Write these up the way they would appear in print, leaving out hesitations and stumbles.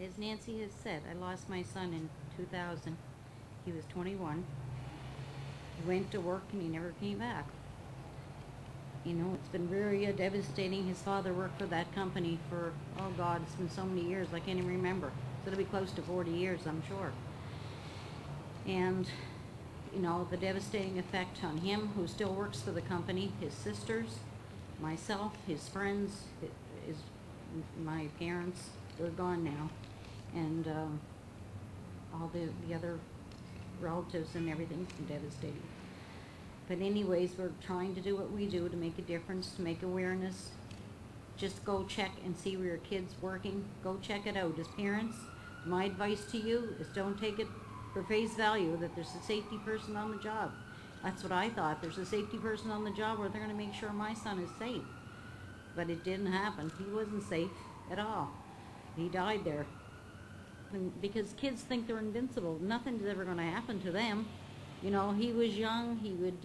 As Nancy has said, I lost my son in 2000. He was 21. He went to work and he never came back. You know, it's been very devastating. His father worked for that company for, oh God, it's been so many years, I can't even remember. So it'll be close to 40 years, I'm sure. And, you know, the devastating effect on him, who still works for the company, his sisters, myself, his friends, my parents, they're gone now. And all the other relatives and everything's been devastating. But anyways, we're trying to do what we do to make a difference, to make awareness. Just go check and see where your kid's working. Go check it out. As parents, my advice to you is don't take it for face value that there's a safety person on the job. That's what I thought. There's a safety person on the job where they're going to make sure my son is safe. But it didn't happen. He wasn't safe at all. He died there. And because kids think they're invincible. Nothing's ever going to happen to them. You know, he was young. He would,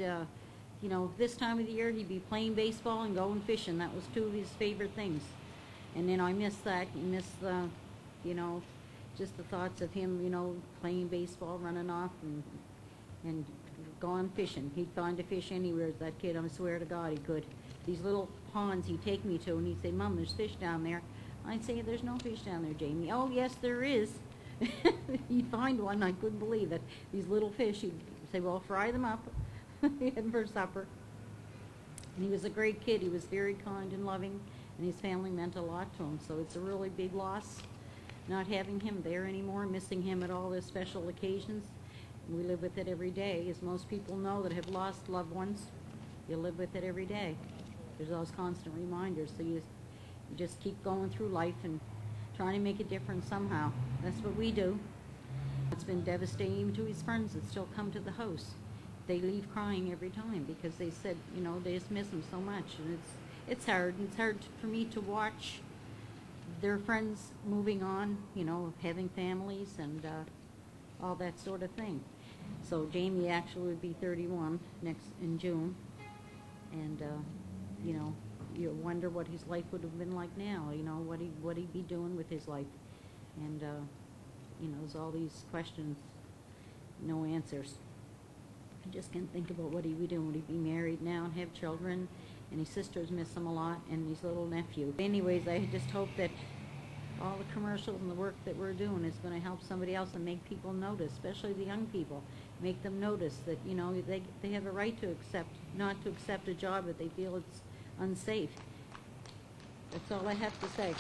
you know, this time of the year he'd be playing baseball and going fishing. That was two of his favorite things. And then I miss that. You miss the, you know, just the thoughts of him, you know, playing baseball, running off and going fishing. He'd find a fish anywhere, that kid, I swear to God he could. These little ponds he'd take me to and he'd say, Mom, there's fish down there. I'd say, there's no fish down there, Jamie. Oh, yes, there is. He'd find one. I couldn't believe it. These little fish, he'd say, well, fry them up. He had them for supper. And he was a great kid. He was very kind and loving, and his family meant a lot to him. So it's a really big loss not having him there anymore, missing him at all the special occasions. We live with it every day. As most people know that have lost loved ones, you live with it every day. There's those constant reminders. So you just keep going through life and trying to make a difference somehow. That's what we do. It's been devastating to his friends that still come to the house. They leave crying every time because they said, you know, they just miss him so much. And it's hard. It's hard for me to watch their friends moving on, you know, having families and all that sort of thing. So Jamie actually would be 31 in June. And, you know, you wonder what his life would have been like now, you know, what he'd be doing with his life. And, you know, there's all these questions, no answers. I just can't think about what he'd be doing. Would he be married now and have children? And his sisters miss him a lot, and his little nephew. Anyways, I just hope that all the commercials and the work that we're doing is going to help somebody else and make people notice, especially the young people. Make them notice that, you know, they have a right to not to accept a job if they feel it's unsafe. That's all I have to say.